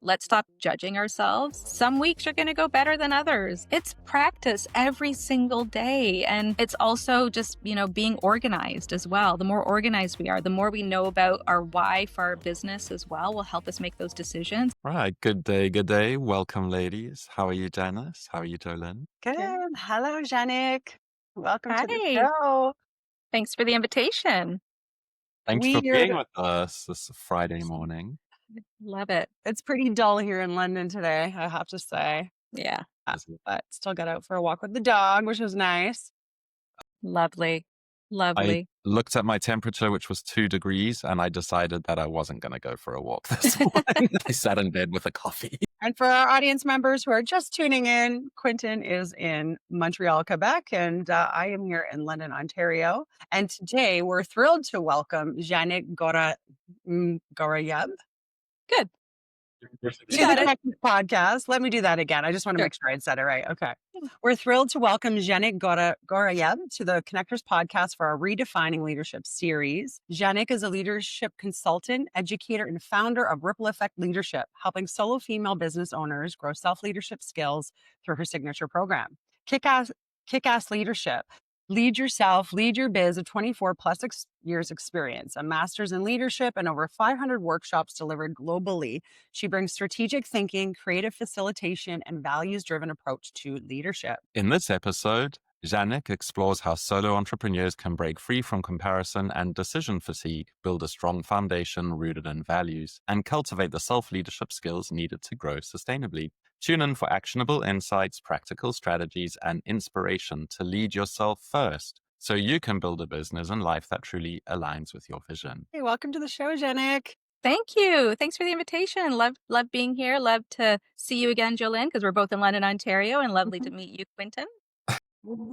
Let's stop judging ourselves. Some weeks are going to go better than others. It's practice every single day. And it's also just, being organized as well. The more organized we are, the more we know about our why for our business as well, will help us make those decisions. Right. Good day. Good day. Welcome, ladies. How are you, Janice? How are you, Jolene? Good. Hello, Janic. Welcome to the Hi. show. Thanks for the invitation. Thanks for We're being with us this Friday morning. Love it. It's pretty dull here in London today, I have to say. Yeah. But still got out for a walk with the dog, which was nice. Lovely. I Lovely. looked at my temperature, which was 2 degrees, and I decided that I wasn't going to go for a walk this morning. I sat in bed with a coffee. And for our audience members who are just tuning in, Quentin is in Montreal, Quebec, and I am here in London, Ontario. And today we're thrilled to welcome Janic Gorayeb Good. to the Kickass podcast. Let me do that again. I just want to make sure I said it right. Okay. We're thrilled to welcome Janic Gorayeb to the Connectors podcast for our Redefining Leadership series. Janic is a leadership consultant, educator, and founder of Ripple Effect Leadership, helping solo female business owners grow self-leadership skills through her signature program. Kickass Leadership. Lead yourself, lead your biz of 24 plus years experience, a master's in leadership, and over 500 workshops delivered globally. She brings strategic thinking, creative facilitation, and values-driven approach to leadership. In this episode, Janic explores how solo entrepreneurs can break free from comparison and decision fatigue, build a strong foundation rooted in values, and cultivate the self-leadership skills needed to grow sustainably. Tune in for actionable insights, practical strategies, and inspiration to lead yourself first so you can build a business and life that truly aligns with your vision. Hey, welcome to the show, Janic. Thank you. Thanks for the invitation. Love being here. Love to see you again, Jolene, because we're both in London, Ontario, and lovely to meet you, Quentin.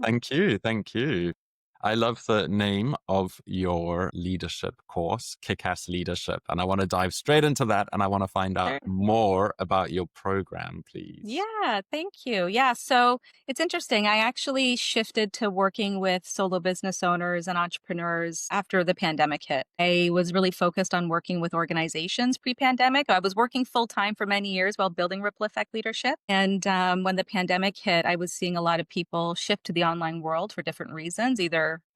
Thank you. Thank you. I love the name of your leadership course, Kickass Leadership. And I want to dive straight into that. And I want to find out more about your program, please. Yeah, thank you. Yeah, so it's interesting. I actually shifted to working with solo business owners and entrepreneurs after the pandemic hit. I was really focused on working with organizations pre-pandemic. I was working full-time for many years while building Ripple Effect Leadership. And when the pandemic hit, I was seeing a lot of people shift to the online world for different reasons,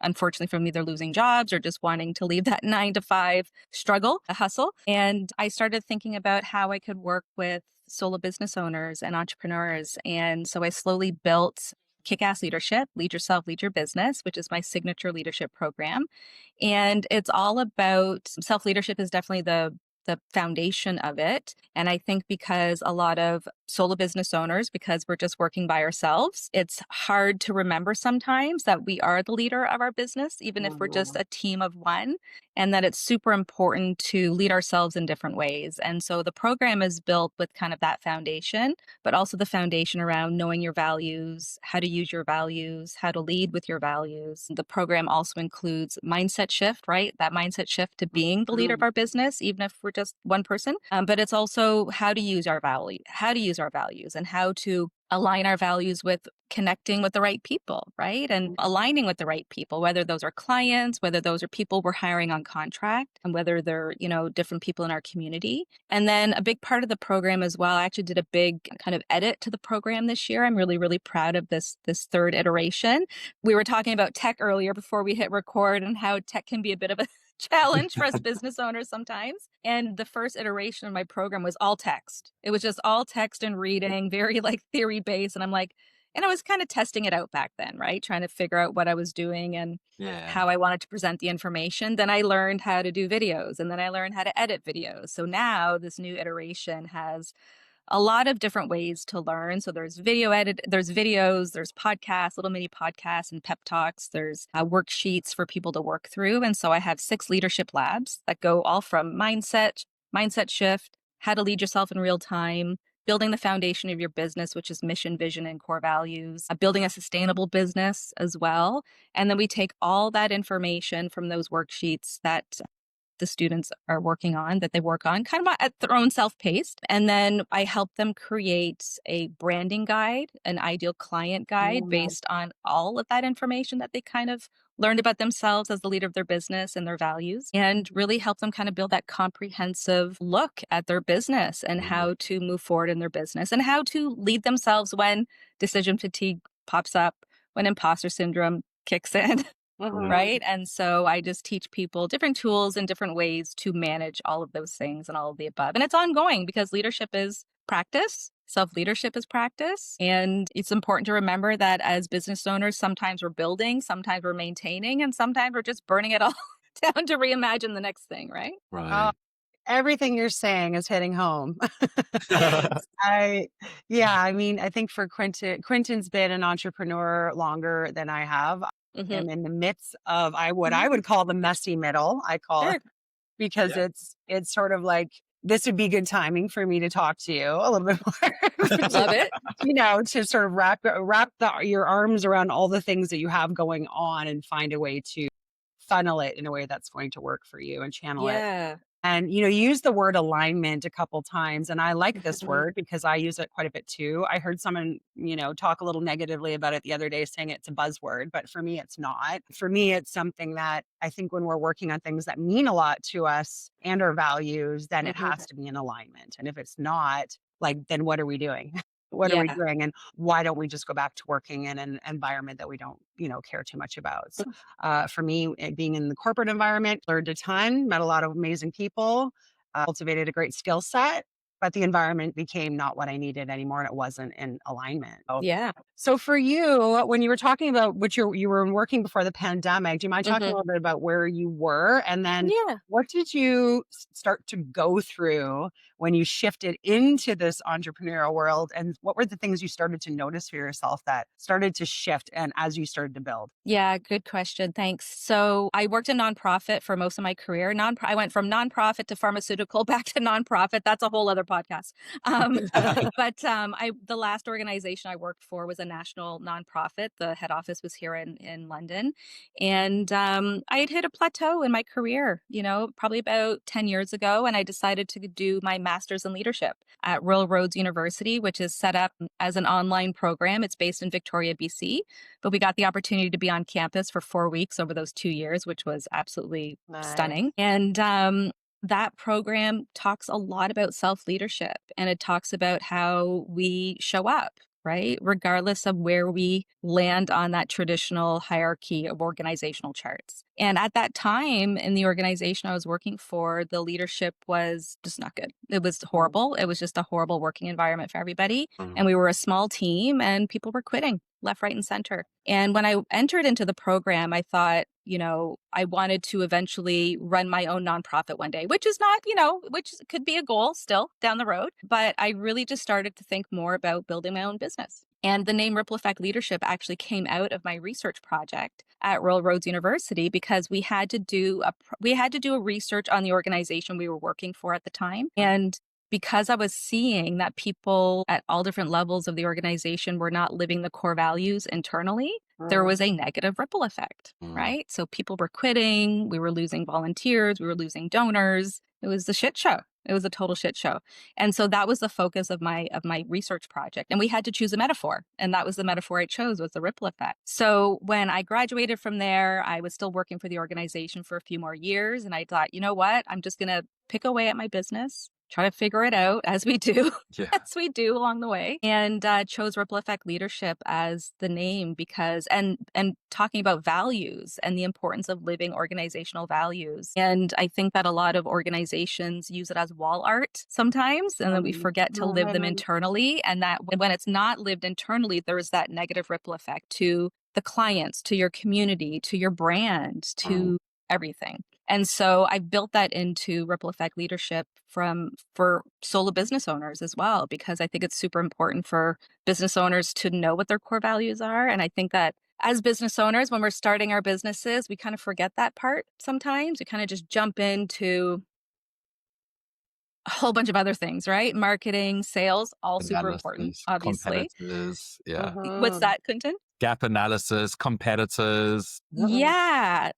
unfortunately from either losing jobs or just wanting to leave that 9-to-5 struggle, a hustle. And I started thinking about how I could work with solo business owners and entrepreneurs. And so I slowly built Kickass Leadership, Lead Yourself, Lead Your Business, which is my signature leadership program. And it's all about self-leadership is definitely the foundation of it. And I think because a lot of solo business owners, because we're just working by ourselves, it's hard to remember sometimes that we are the leader of our business, even if we're just a team of one, and that it's super important to lead ourselves in different ways. And so the program is built with kind of that foundation, but also the foundation around knowing your values, how to use your values, how to lead with your values. The program also includes mindset shift, right? That mindset shift to being the leader of our business, even if we're just one person. But it's also how to use our values and how to align our values with connecting with the right people, right? And aligning with the right people, whether those are clients, whether those are people we're hiring on contract, and whether they're, different people in our community. And then a big part of the program as well, I actually did a big kind of edit to the program this year. I'm really, really proud of this third iteration. We were talking about tech earlier before we hit record and how tech can be a bit of a challenge for us business owners sometimes. And the first iteration of my program was all text. It was just all text and reading, very theory based. And I was kind of testing it out back then, right? Trying to figure out what I was doing and how I wanted to present the information. Then I learned how to do videos, and then I learned how to edit videos. So now this new iteration has a lot of different ways to learn. So there's there's videos, there's podcasts, little mini podcasts and pep talks. There's worksheets for people to work through. And so I have 6 leadership labs that go all from mindset shift, how to lead yourself in real time, building the foundation of your business, which is mission, vision, and core values, building a sustainable business as well. And then we take all that information from those worksheets that the students are working on, that they work on, kind of at their own self-paced. And then I help them create a branding guide, an ideal client guide Wow. based on all of that information that they kind of learned about themselves as the leader of their business and their values, and really help them kind of build that comprehensive look at their business and Mhm. how to move forward in their business and how to lead themselves when decision fatigue pops up, when imposter syndrome kicks in. Mhm. Right? And so I just teach people different tools and different ways to manage all of those things and all of the above. And it's ongoing because leadership is practice. Self leadership is practice. And it's important to remember that as business owners, sometimes we're building, sometimes we're maintaining, and sometimes we're just burning it all down to reimagine the next thing, right? Oh, Right. everything you're saying is hitting home. I yeah, I mean, I think for Quentin's been an entrepreneur longer than I have. I Hmm. am in the midst of what I would call the messy middle, I call it, Sure. because Yeah. it's sort of like, this would be good timing for me to talk to you a little bit more Love it. to sort of your arms around all the things that you have going on and find a way to funnel it in a way that's going to work for you and channel it. Yeah. And, you use the word alignment a couple times, and I like this Mhm. word because I use it quite a bit too. I heard someone, talk a little negatively about it the other day, saying it's a buzzword, but for me, it's not. For me, it's something that I think when we're working on things that mean a lot to us and our values, then it Mhm. has to be in alignment. And if it's not, like, then what are we doing? What are we Yeah. doing? And why don't we just go back to working in an environment that we don't, care too much about? So, for me, being in the corporate environment, learned a ton, met a lot of amazing people, cultivated a great skill set, but the environment became not what I needed anymore, and it wasn't in alignment. Yeah. So for you, when you were talking about what you were working before the pandemic, do you mind talking a Mhm. little bit about where you were? And then Yeah. what did you start to go through when you shifted into this entrepreneurial world? And what were the things you started to notice for yourself that started to shift and as you started to build? Yeah, good question. Thanks. So I worked in nonprofit for most of my career. I went from nonprofit to pharmaceutical, back to nonprofit. That's a whole other podcast. Um, but the last organization I worked for was a national nonprofit. The head office was here in London, and I had hit a plateau in my career. Probably about 10 years ago, and I decided to do my master's in leadership at Royal Roads University, which is set up as an online program. It's based in Victoria, BC, but we got the opportunity to be on campus for 4 weeks over those 2 years, which was absolutely Nice. stunning. And that program talks a lot about self leadership, and it talks about how we show up, right? Regardless of where we land on that traditional hierarchy of organizational charts. And at that time in the organization I was working for, the leadership was just not good. It was horrible. It was just a horrible working environment for everybody. And Mhm. we were a small team and people were quitting left, right, and center. And when I entered into the program, I thought, I wanted to eventually run my own nonprofit one day, which is not, which could be a goal still down the road. But I really just started to think more about building my own business. And the name Ripple Effect Leadership actually came out of my research project at Royal Roads University because we had to do a research on the organization we were working for at the time. And because I was seeing that people at all different levels of the organization were not living the core values internally, there was a negative ripple effect, Mhm. right? So people were quitting, we were losing volunteers, we were losing donors. It was a shit show. It was a total shit show. And so that was the focus of my research project. And we had to choose a metaphor. And that was the metaphor I chose, was the ripple effect. So when I graduated from there, I was still working for the organization for a few more years. And I thought, you know what? I'm just gonna pick away at my business, try to figure it out as we do, Yeah. as we do along the way, and chose Ripple Effect Leadership as the name because and talking about values and the importance of living organizational values. And I think that a lot of organizations use it as wall art sometimes, and then we forget to live them internally. And that when it's not lived internally, there is that negative ripple effect to the clients, to your community, to your brand, Mhm. to everything. And so I've built that into Ripple Effect Leadership for solo business owners as well, because I think it's super important for business owners to know what their core values are. And I think that as business owners, when we're starting our businesses, we kind of forget that part sometimes. We kind of just jump into a whole bunch of other things, right? Marketing, sales, all super important, Analysis, obviously. competitors, yeah. What's Mhm. that, Clinton? Gap analysis, competitors, Mhm. Yeah, that's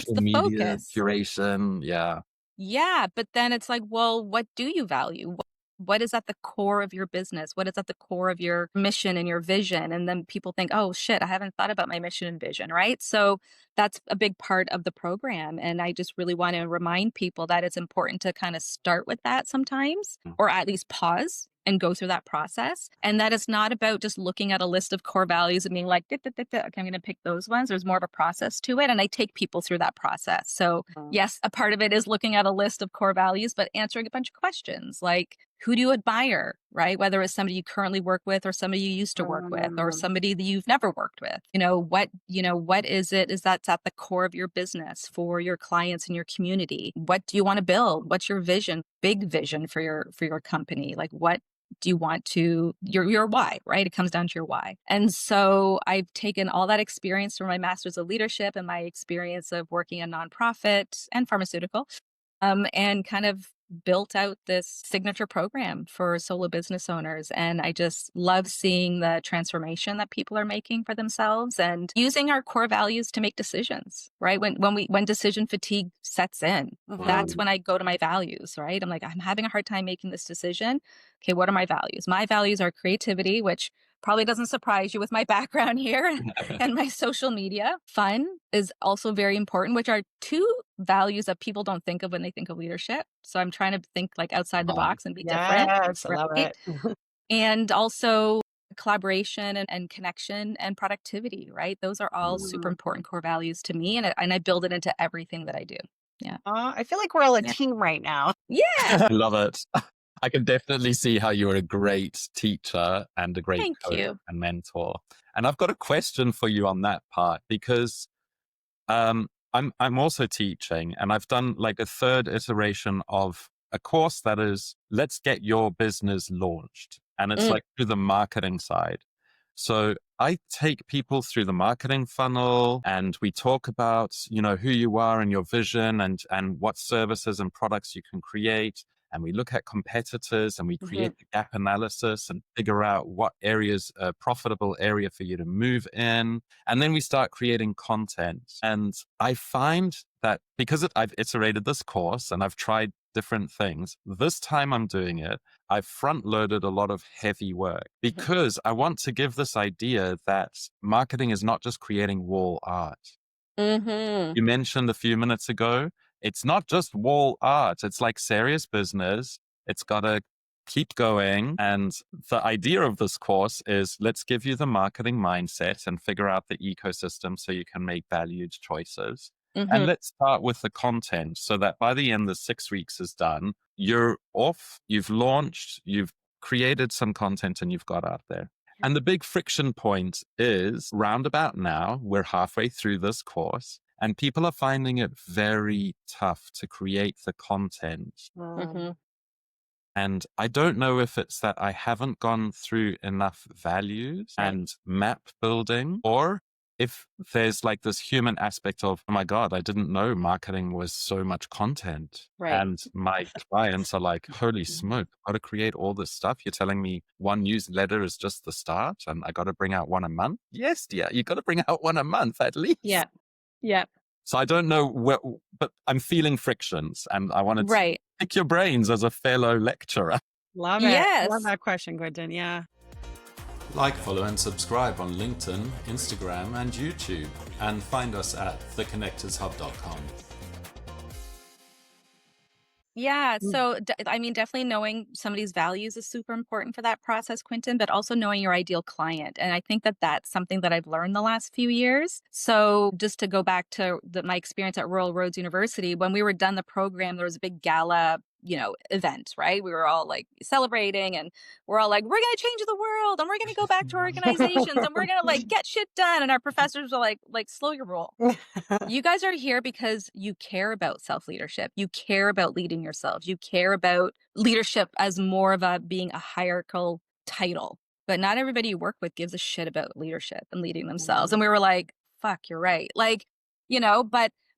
social the media focus. curation. Yeah. Yeah, but then it's like, well, what do you value? What is at the core of your business? What is at the core of your mission and your vision? And then people think, oh shit, I haven't thought about my mission and vision, right? So that's a big part of the program. And I just really want to remind people that it's important to kind of start with that sometimes, or at least pause and go through that process. And that it's not about just looking at a list of core values and being like, "Dit, dit, dit, dit, okay, I'm going to pick those ones." There's more of a process to it. And I take people through that process. So yes, a part of it is looking at a list of core values, but answering a bunch of questions like, who do you admire, right? Whether it's somebody you currently work with or somebody you used to work with or somebody that you've never worked with. What is it is that's at the core of your business for your clients and your community? What do you want to build? What's your vision? Big vision for your company? Like what do you want to your why, right? It comes down to your why. And so I've taken all that experience from my master's of leadership and my experience of working in nonprofit and pharmaceutical, and kind of built out this signature program for solo business owners. And I just love seeing the transformation that people are making for themselves and using our core values to make decisions, right? When decision fatigue sets in, that's when I go to my values, right? I'm like, I'm having a hard time making this decision. Okay, what are my values? My values are creativity, which probably doesn't surprise you with my background here and my social media. Fun is also very important, which are two values that people don't think of when they think of leadership. So I'm trying to think like outside the box and be different, Yes, I love right? it. And also collaboration and connection and productivity, right? Those are all super Mm. important core values to me. And I build it into everything that I do. Yeah. I feel like we're all a Yeah. team right now. Yeah. I love it. I can definitely see how you're a great teacher and a great Thank coach you. and mentor. And I've got a question for you on that part because I'm also teaching, and I've done like a third iteration of a course that is let's get your business launched, and it's Mm, like through the marketing side. So I take people through the marketing funnel, and we talk about who you are and your vision, and what services and products you can create. And we look at competitors and we Mhm. create the gap analysis and figure out what areas a profitable area for you to move in. And then we start creating content. And I find that because I've iterated this course and I've tried different things, this time I'm doing it, I've front loaded a lot of heavy work because I want to give this idea that marketing is not just creating wall art. Mhm. You mentioned a few minutes ago, it's not just wall art. It's like serious business. It's got to keep going. And the idea of this course is let's give you the marketing mindset and figure out the ecosystem so you can make valued choices. And mhm. let's start with the content so that by the end, the 6 weeks is done. You're off, you've launched, you've created some content and you've got out there. And the big friction point is roundabout now, we're halfway through this course, and people are finding it very tough to create the content. Mm. And I don't know if it's that I haven't gone through enough values Right. and map building, or if there's like this human aspect of, oh my God, I didn't know marketing was so much content. Right. And my clients are like, holy smoke, got to create all this stuff. You're telling me one newsletter is just the start and I got to bring out one a month? Yes, dear, you got to bring out one a month at least. Yeah. Yeah. So I don't know where, but I'm feeling frictions and I wanted to Right. pick your brains as a fellow lecturer. Love it. Love Yes. that question, Quentin. Yeah. Like, follow, and subscribe on LinkedIn, Instagram, and YouTube. And find us at theconnectorshub.com. Yeah. Mm. So, I mean, definitely knowing somebody's values is super important for that process, Quentin, but also knowing your ideal client. And I think that that's something that I've learned the last few years. So, just to go back to my experience at Royal Roads University, when we were done the program, there was a big gala, event, right? We were all like celebrating and we're all like, we're going to change the world and we're going to go back to our organizations and we're going to like get shit done. And our professors were like, slow your roll. You guys are here because you care about self-leadership. You care about leading yourselves. You care about leadership as more of a being a hierarchical title. But not everybody you work with gives a shit about leadership and leading themselves. And we were like, fuck, you're right. Like,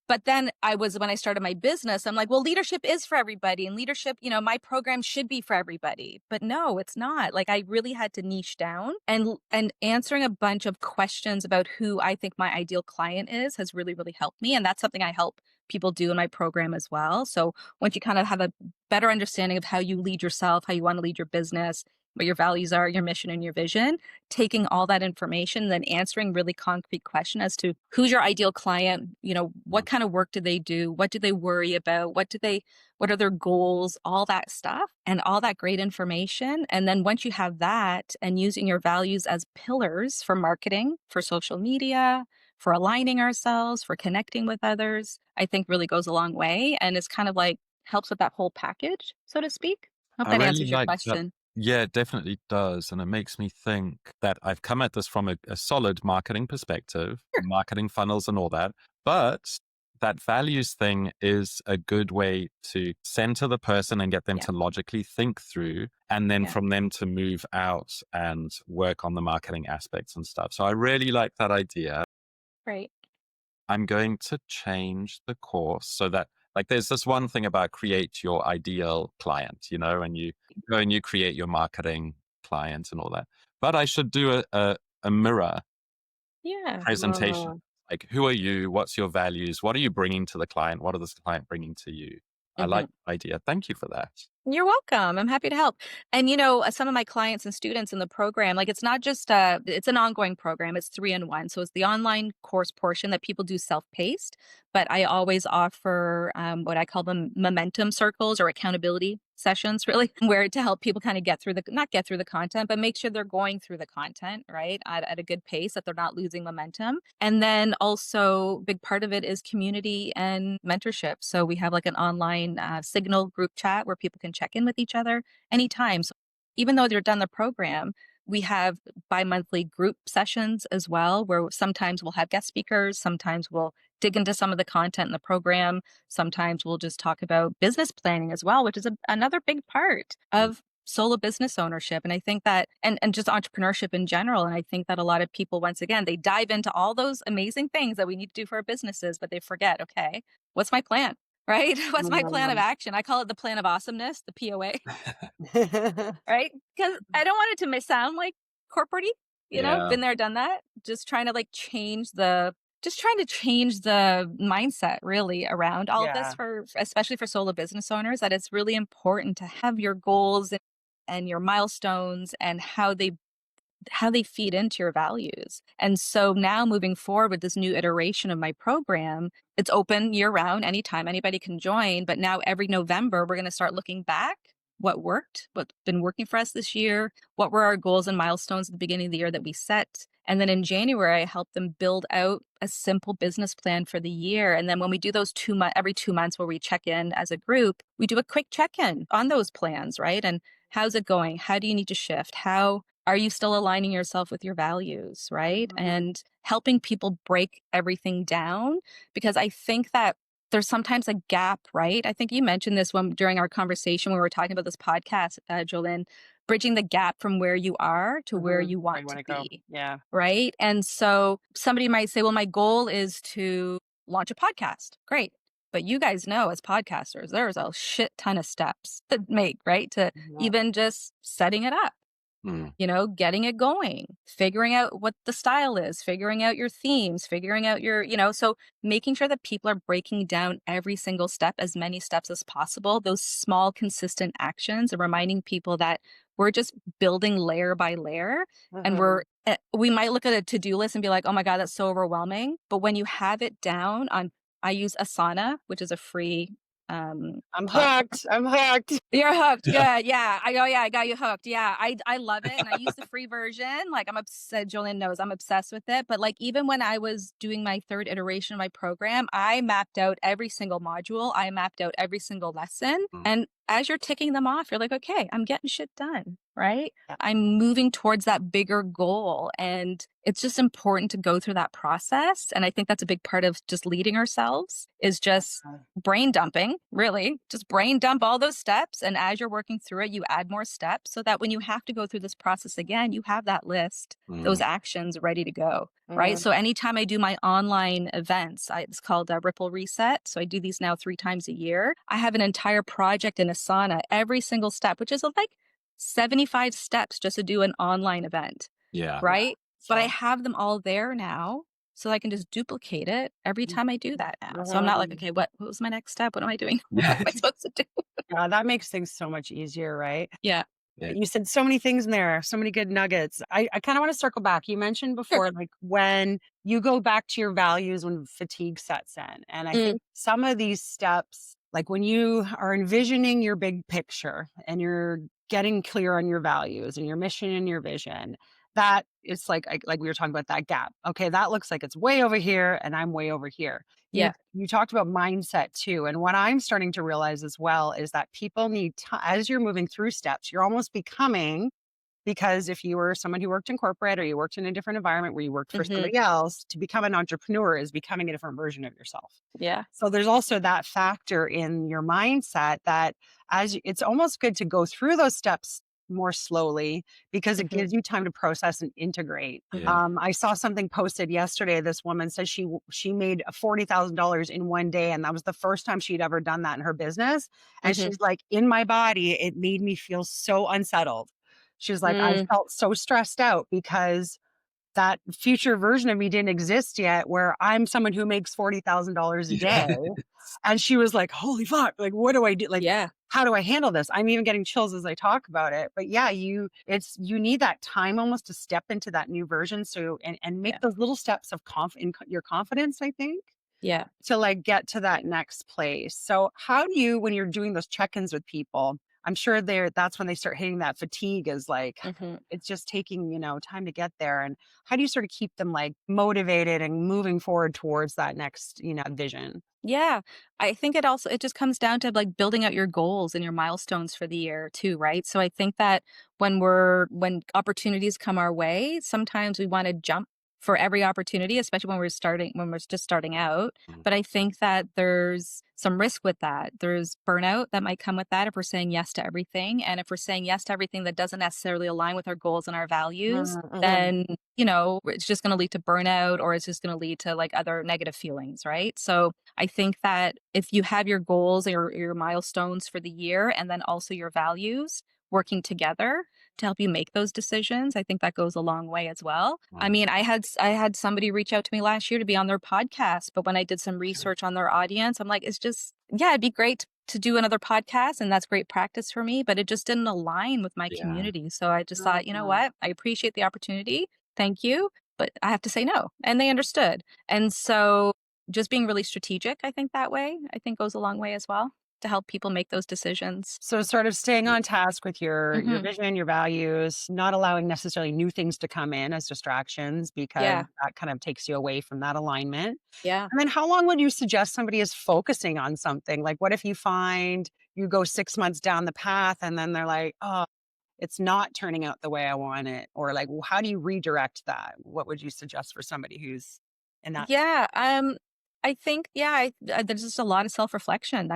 but then when I started my business, I'm like, well, leadership is for everybody. And leadership, my program should be for everybody. But no, it's not. Like I really had to niche down and answering a bunch of questions about who I think my ideal client is has really, really helped me. And that's something I help people do in my program as well. So once you kind of have a better understanding of how you lead yourself, how you want to lead your business, what your values are, your mission and your vision, taking all that information, then answering really concrete question as to who's your ideal client, what kind of work do they do? What do they worry about? What are their goals? All that stuff and all that great information. And then once you have that and using your values as pillars for marketing, for social media, for aligning ourselves, for connecting with others, I think really goes a long way. And it's kind of like helps with that whole package, so to speak. Hope I that really answers your like that. question. Yeah, it definitely does. And it makes me think that I've come at this from a solid marketing perspective, Sure. marketing funnels and all that. But that values thing is a good way to center the person and get them Yeah. to logically think through, and then Yeah. from them to move out and work on the marketing aspects and stuff. So I really like that idea. Right. I'm going to change the course so that, like, there's this one thing about create your ideal client, and you go and you create your marketing client and all that. But I should do a mirror Yeah. presentation. Oh. Like, who are you? What's your values? What are you bringing to the client? What are this client bringing to you? I like Mhm. the idea. Thank you for that. You're welcome. I'm happy to help. And some of my clients and students in the program, like it's not just it's an ongoing program. It's 3-in-1. So it's the online course portion that people do self-paced, but I always offer what I call them momentum circles or accountability sessions, really, where to help people kind of not get through the content, but make sure they're going through the content, right, at a good pace, that they're not losing momentum. And then also, big part of it is community and mentorship. So we have like an online Signal group chat where people can check in with each other anytime. So even though they're done the program, we have bi-monthly group sessions as well, where sometimes we'll have guest speakers, sometimes we'll dig into some of the content in the program, sometimes we'll just talk about business planning as well, which is another big part Mm. of solo business ownership. And I think that, and just entrepreneurship in general. And I think that a lot of people, once again, they dive into all those amazing things that we need to do for our businesses, but they forget, okay, what's my plan? Right? What's my plan of action? I call it the plan of awesomeness, the POA, right? Because I don't want it to sound like corporate-y, Yeah. been there, done that. Just trying to change the mindset really around all of this Yeah. for especially for solo business owners, that it's really important to have your goals and your milestones and how they feed into your values. And so now moving forward with this new iteration of my program, it's open year round, anytime anybody can join. But now every November, we're going to start looking back what worked, what's been working for us this year, what were our goals and milestones at the beginning of the year that we set. And then in January, I help them build out a simple business plan for the year. And then when we do those every 2 months where we check in as a group, we do a quick check in on those plans, right? And how's it going? How do you need to shift? How are you still aligning yourself with your values, right? And helping people break everything down, because I think that there's sometimes a gap, right? I think you mentioned this during our conversation when we were talking about this podcast, Jolene, bridging the gap from where you are to where you Where you want want to to go. be, Yeah. right? And so somebody might say, well, my goal is to launch a podcast. Great. But you guys know, as podcasters, there's a shit ton of steps to make, right? To Yeah. even just setting it up, Mm. getting it going, figuring out what the style is, figuring out your themes, figuring out so making sure that people are breaking down every single step, as many steps as possible, those small, consistent actions, and reminding people that we're just building layer by layer. And we might look at a to-do list and be like, oh my God, that's so overwhelming. But when you have it down I use Asana, which is a free I'm platform. hooked. I'm hooked. You're hooked. Good. Yeah. I got you hooked. Yeah. I love it. And I use the free version. Like, I'm obsessed. Jolene knows I'm obsessed with it. But like, even when I was doing my third iteration of my program, I mapped out every single module. I mapped out every single lesson. Mm. And as you're ticking them off, you're like, okay, I'm getting shit done. Right. Yeah. I'm moving towards that bigger goal. And it's just important to go through that process. And I think that's a big part of just leading ourselves, is just brain dumping, really. Just brain dump all those steps. And as you're working through it, you add more steps so that when you have to go through this process again, you have that list, those actions ready to go. Right. So anytime I do my online events, it's called Ripple Reset. So I do these now 3 times a year. I have an entire project in Asana, every single step, which is like 75 steps just to do an online event. Yeah. Right. But I have them all there now, so I can just duplicate it every time I do that now. So I'm not like, Um, okay, what was my next step? What am I doing? What Yeah. am I supposed to do? yeah, that makes things so much easier, right? Yeah. Yeah. You said so many things in there, so many good nuggets. I kind of want to circle back. You mentioned Sure. before, like when you go back to your values when fatigue sets in. And I Mm, think some of these steps, like when you are envisioning your big picture and you're getting clear on your values and your mission and your vision, that it's like we were talking about that gap. Okay, that looks like it's way over here and I'm way over here. You yeah. you talked about mindset too. And what I'm starting to realize as well is that people need as you're moving through steps, you're almost becoming, because if you were someone who worked in corporate or you worked in a different environment where you worked for Hmm. somebody else, to become an entrepreneur is becoming a different version of yourself. Yeah. So there's also that factor in your mindset that it's almost good to go through those steps more slowly because it Hmm. gives you time to process and integrate. Hmm. Yeah. I saw something posted yesterday. This woman said she made $40,000 in one day, and that was the first time she'd ever done that in her business. And Hmm. she's like, in my body, it made me feel so unsettled. She's like, I Mm, felt so stressed out because that future version of me didn't exist yet where I'm someone who makes $40,000 a day. Yeah. And she was like, holy fuck, like, what do I do? Like, yeah. how do I handle this? I'm even getting chills as I talk about it. But yeah, you need that time almost to step into that new version. So, and make Yeah. those little steps of your confidence, I think, Yeah. to like get to that next place. So how do you, when you're doing those check-ins with people, I'm sure that's when they start hitting that fatigue is like, Hmm. it's just taking, time to get there. And how do you sort of keep them like motivated and moving forward towards that next, vision? Yeah. I think it just comes down to like building out your goals and your milestones for the year too, right? So I think that when opportunities come our way, sometimes we want to jump for every opportunity, especially when we're just starting out. Mm. But I think that there's some risk with that. There's burnout that might come with that if we're saying yes to everything. And if we're saying yes to everything that doesn't necessarily align with our goals and our values, Mm-hmm. then it's just going to lead to burnout or it's just going to lead to like other negative feelings, right? So I think that if you have your goals or your milestones for the year and then also your values working together to help you make those decisions, I think that goes a long way as well. I Mm. mean, I had somebody reach out to me last year to be on their podcast, but when I did some research on their audience, I'm like, it's just yeah, it'd be great to do another podcast and that's great practice for me, but it just didn't align with my Yeah. community. So I just thought, you know Mhm. what? I appreciate the opportunity. Thank you, but I have to say no. And they understood. And so just being really strategic, I think that way, I think goes a long way as well to help people make those decisions. So sort of staying Yeah. on task with your Mhm. vision, your values, not allowing necessarily new things to come in as distractions because Yeah. that kind of takes you away from that alignment. Yeah. And then how long would you suggest somebody is focusing on something? Like what if you find you go 6 months down the path and then they're like, "Oh, it's not turning out the way I want it." Or like, well, how do you redirect that? What would you suggest for somebody who's in that? Yeah, I think, yeah, there's just a lot of self-reflection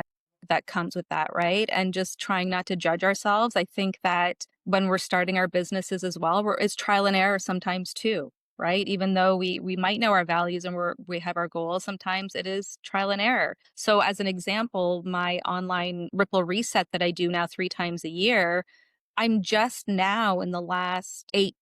that comes with that, right? And just trying not to judge ourselves. I think that when we're starting our businesses as well, it's trial and error sometimes too, right? Even though we might know our values and we have our goals, sometimes it is trial and error. So as an example, my online Ripple reset that I do now 3 times a year, I'm just now in the last 8,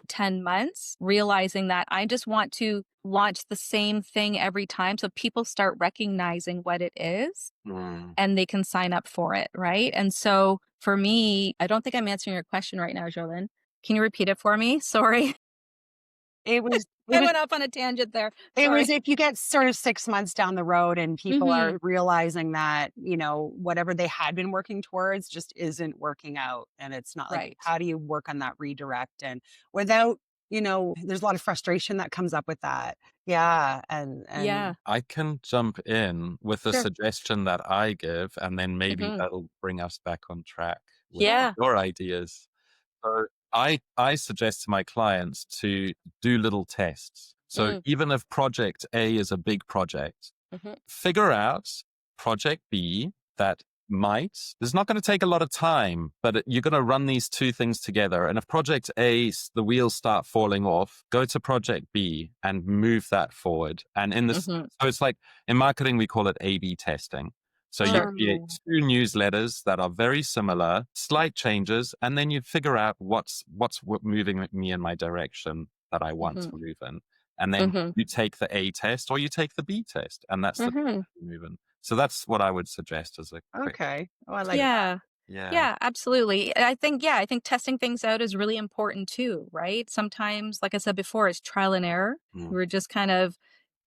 10 months realizing that I just want to launch the same thing every time so people start recognizing what it is Mm. and they can sign up for it, right? And so for me, I don't think I'm answering your question right now, Jolene. Can you repeat it for me? Sorry. It was it I was went off on a tangent there. It was Sorry. if you get sort of 6 months down the road and people Mhm. are realizing that, whatever they had been working towards just isn't working out, and it's not like, Right. how do you work on that redirect and without, there's a lot of frustration that comes up with that. Yeah, and Yeah. I can jump in with a Sure. suggestion that I give, and then maybe Mhm. that'll bring us back on track with yeah. Yeah. your ideas. So I suggest to my clients to do little tests. So Mm. even if project A is a big project, Mhm. figure out project B that there's not going to take a lot of time, but you're going to run these two things together. And if project A, the wheels start falling off, go to project B and move that forward. And Mhm. so it's like in marketing, we call it A/B testing. So you Sure. create Mm. two newsletters that are very similar, slight changes, and then you figure out what's moving me in my direction that I want to Mhm. move in. And then Mm-hmm. you take the A test or you take the B test. And that's the Mm-hmm. moving. So that's what I would suggest as a quick. Okay. Oh, I like that. Yeah. Yeah. Yeah, absolutely. I think testing things out is really important too, right? Sometimes, like I said before, it's trial and error. Mm. We're just kind of,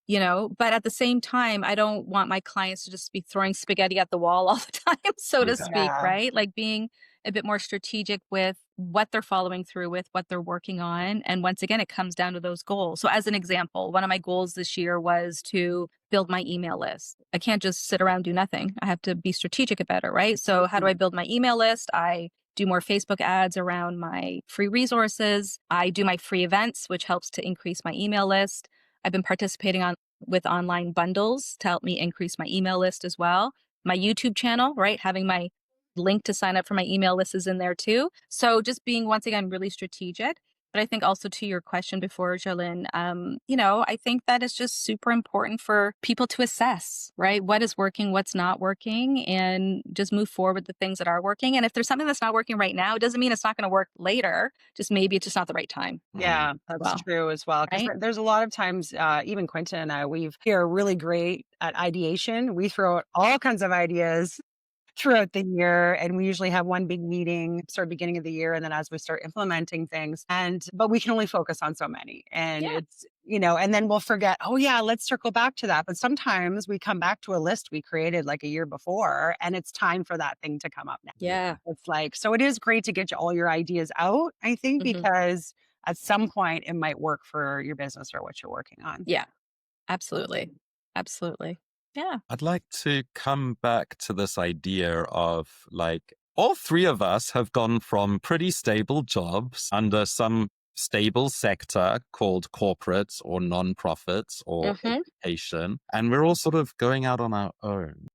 but at the same time, I don't want my clients to just be throwing spaghetti at the wall all the time, so to Yeah. speak, Yeah. right? Like being a bit more strategic with what they're following through with, what they're working on. And once again, it comes down to those goals. So, as an example, one of my goals this year was to build my email list. I can't just sit around do nothing. I have to be strategic about it, right? So, how do I build my email list? I do more Facebook ads around my free resources. I do my free events, which helps to increase my email list. I've been participating on with online bundles to help me increase my email list as well. My YouTube channel, right? Having my link to sign up for my email list is in there too. So just being once again really strategic. But I think also to your question before, Jolene, I think that it's just super important for people to assess, right? What is working, what's not working, and just move forward with the things that are working. And if there's something that's not working right now, it doesn't mean it's not going to work later. Just maybe it's just not the right time. Yeah, that's Well, true as well. Because right? there's a lot of times, even Quentin and I, we're really great at ideation. We throw out all kinds of ideas throughout the year, and we usually have one big meeting sort of beginning of the year, and then as we start implementing things, but we can only focus on so many, and Yeah. it's and then we'll forget, oh yeah, let's circle back to that. But sometimes we come back to a list we created like a year before, and it's time for that thing to come up now. Yeah. It's like, so it is great to get all your ideas out, I think, Mhm. because at some point it might work for your business or what you're working on. Yeah. Absolutely. Absolutely. Yeah. I'd like to come back to this idea of like all three of us have gone from pretty stable jobs under some stable sector called corporates or non-profits or Mhm. education, and we're all sort of going out on our own.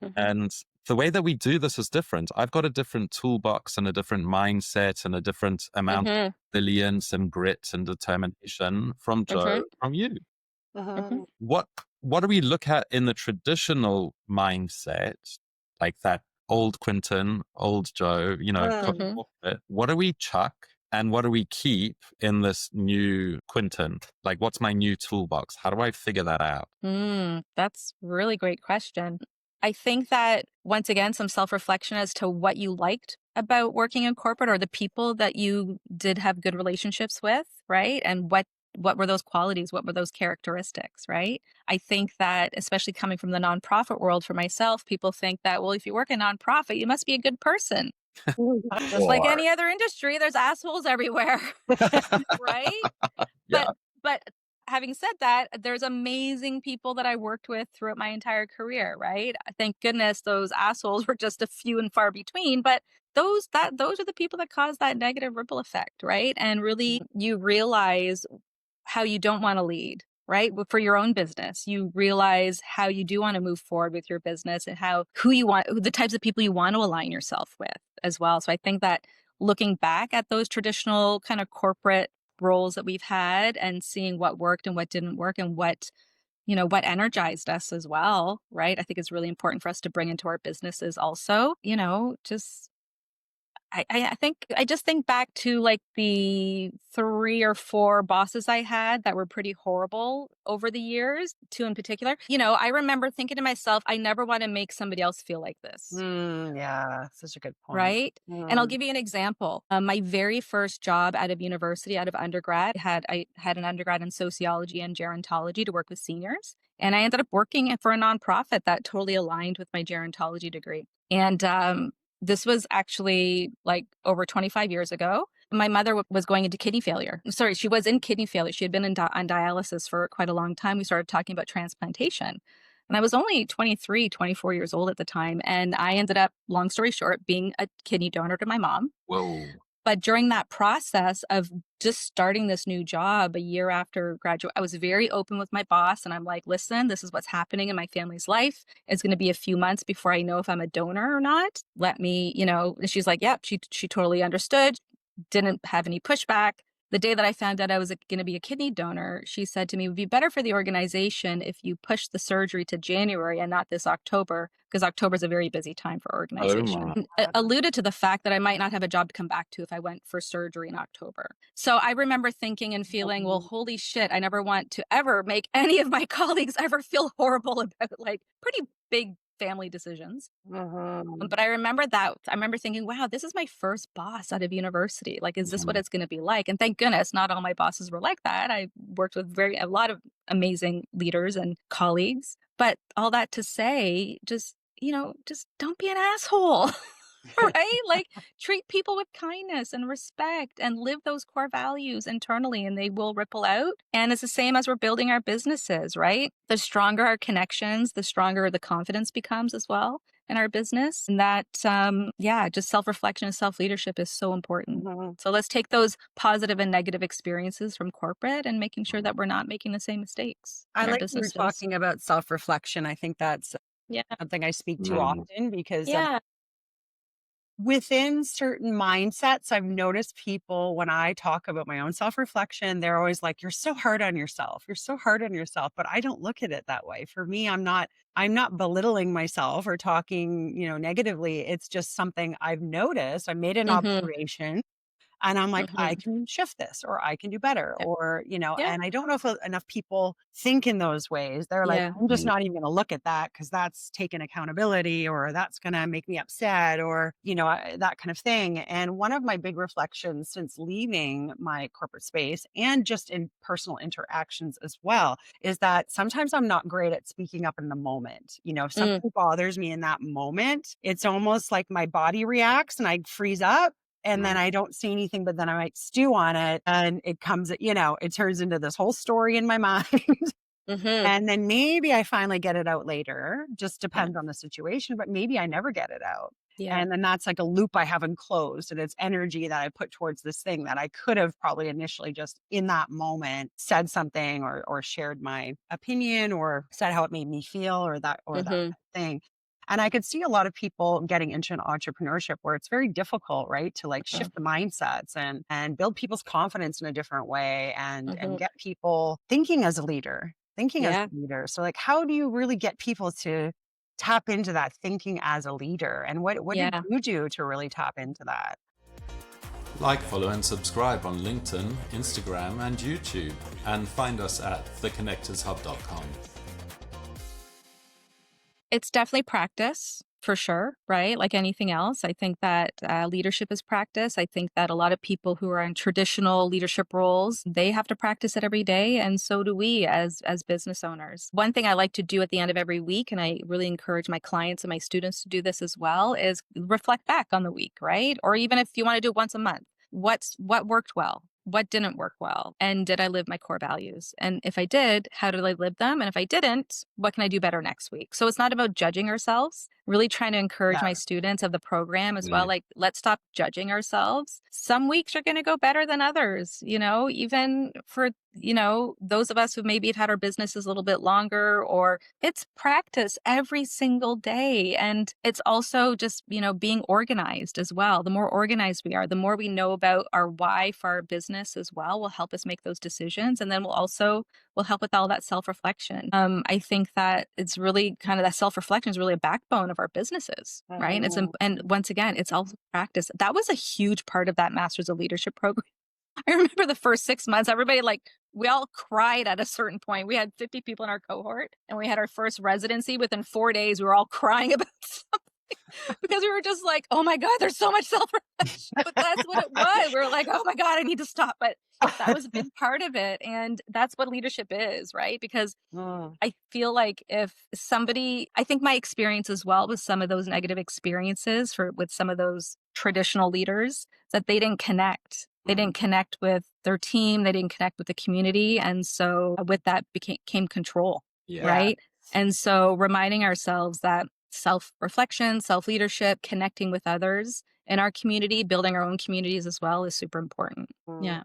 Mhm. And the way that we do this is different. I've got a different toolbox and a different mindset and a different amount of Mhm. resilience and grit and determination from Joe, Mhm. from you. Mhm. What do we look at in the traditional mindset, like that old Quinton, old Joe, Mhm. what do we chuck and what do we keep in this new Quinton? Like, what's my new toolbox? How do I figure that out? That's a really great question. I think that once again, some self-reflection as to what you liked about working in corporate or the people that you did have good relationships with, right? And what were those qualities? What were those characteristics, right? I think that especially coming from the nonprofit world for myself, people think that, well, if you work in nonprofit, you must be a good person. Just like Or, any other industry, there's assholes everywhere, right? But yeah. but having said that, there's amazing people that I worked with throughout my entire career, right? Thank goodness those assholes were just a few and far between, but those are the people that cause that negative ripple effect, right? And really you realize how you don't want to lead, right? For your own business, you realize how you do want to move forward with your business and the types of people you want to align yourself with as well. So I think that looking back at those traditional kind of corporate roles that we've had and seeing what worked and what didn't work and what energized us as well, right? I think it's really important for us to bring into our businesses also, just I think I just think back to like the 3 or 4 bosses I had that were pretty horrible over the years, 2 in particular. I remember thinking to myself, I never want to make somebody else feel like this. Yeah, such a good point. Right. And I'll give you an example. My very first job out of university, out of undergrad, I had an undergrad in sociology and gerontology to work with seniors. And I ended up working for a nonprofit that totally aligned with my gerontology degree. And this was actually like over 25 years ago. My mother was going into kidney failure. Sorry, she was in kidney failure. She had been on dialysis for quite a long time. We started talking about transplantation. And I was only 23, 24 years old at the time. And I ended up, long story short, being a kidney donor to my mom. Whoa. But during that process of just starting this new job a year after graduate, I was very open with my boss. And I'm like, listen, this is what's happening in my family's life. It's going to be a few months before I know if I'm a donor or not. Let me, and she's like, yep, she totally understood, didn't have any pushback. The day that I found out I was going to be a kidney donor, she said to me, it would be better for the organization if you push the surgery to January and not this October, because October is a very busy time for Oh organization. my. Alluded to the fact that I might not have a job to come back to if I went for surgery in October. So I remember thinking and feeling, well, holy shit, I never want to ever make any of my colleagues ever feel horrible about like pretty big family decisions. But I remember that. I remember thinking, wow, this is my first boss out of university. Like, is this what Mhm. it's going to be like? And thank goodness, not all my bosses were like that. I worked with a lot of amazing leaders and colleagues. But all that to say, just don't be an asshole. Right? Like treat people with kindness and respect and live those core values internally and they will ripple out. And it's the same as we're building our businesses, right? The stronger our connections, the stronger the confidence becomes as well in our business. And that, just self-reflection and self-leadership is so important. So let's take those positive and negative experiences from corporate and making sure that we're not making the same mistakes I in our like you were businesses. talking about self-reflection. I think that's Yeah. something I speak to Mm. often because Yeah. within certain mindsets, I've noticed people when I talk about my own self-reflection, they're always like, "You're so hard on yourself. You're so hard on yourself." But I don't look at it that way. For me, I'm not belittling myself or talking, negatively. It's just something I've noticed. I made an Mm-hmm. observation and I'm like, I Mm-hmm. can shift this or I can do better Yeah. or, Yeah. and I don't know if enough people think in those ways. They're like, Yeah. I'm just Mm. not even going to look at that because that's taking accountability or that's going to make me upset or, that kind of thing. And one of my big reflections since leaving my corporate space and just in personal interactions as well is that sometimes I'm not great at speaking up in the moment. If Mm. something bothers me in that moment, it's almost like my body reacts and I freeze up and then Mm. I don't say anything, but then I might stew on it and it comes, it turns into this whole story in my mind. Mm-hmm. And then maybe I finally get it out later, just Yeah. depends on the situation, but maybe I never get it out. Yeah. And then that's like a loop I haven't closed. And it's energy that I put towards this thing that I could have probably initially just in that moment said something or shared my opinion or said how it made me feel or that kind Mm-hmm. of thing. And I could see a lot of people getting into entrepreneurship where it's very difficult, right? To like Mm-hmm. shift the mindsets and build people's confidence in a different way and Mm-hmm. get people thinking as a leader, thinking as Yeah. a leader. So like how do you really get people to tap into that thinking as a leader? And what did Yeah. you do to really tap into that? Like, follow, and subscribe on LinkedIn, Instagram, and YouTube. And find us at theconnectorshub.com. It's definitely practice for sure, right? Like anything else. I think that leadership is practice. I think that a lot of people who are in traditional leadership roles, they have to practice it every day. And so do we as business owners. One thing I like to do at the end of every week, and I really encourage my clients and my students to do this as well, is reflect back on the week, right? Or even if you want to do it once a month, what worked well? What didn't work well? And did I live my core values? And if I did, how did I live them? And if I didn't, what can I do better next week? So it's not about judging ourselves, really trying to encourage Yeah. my students of the program as well. Mm. Like, let's stop judging ourselves. Some weeks are going to go better than others, even for, those of us who maybe have had our businesses a little bit longer, or it's practice every single day. And it's also just, being organized as well. The more organized we are, the more we know about our why for our business as well, will help us make those decisions. And then will help with all that self-reflection. I think that it's really kind of that self-reflection is really a backbone of our businesses, right? And and once again, it's also practice. That was a huge part of that Masters of Leadership program. I remember the first 6 months, everybody we all cried at a certain point. We had 50 people in our cohort and we had our first residency. Within 4 days, we were all crying about something because we were just like, oh my God, there's so much self-reflection. But that's what it was. We were like, oh my God, I need to stop. But that was a big part of it. And that's what leadership is, right? Because Mm, I feel like I think my experience as well with some of those negative experiences with some of those traditional leaders, that they didn't connect. They didn't connect with their team. They didn't connect with the community. And so with that came control, Yeah. yeah. right? And so reminding ourselves that self-reflection, self-leadership, connecting with others in our community, building our own communities as well is super important. Yeah.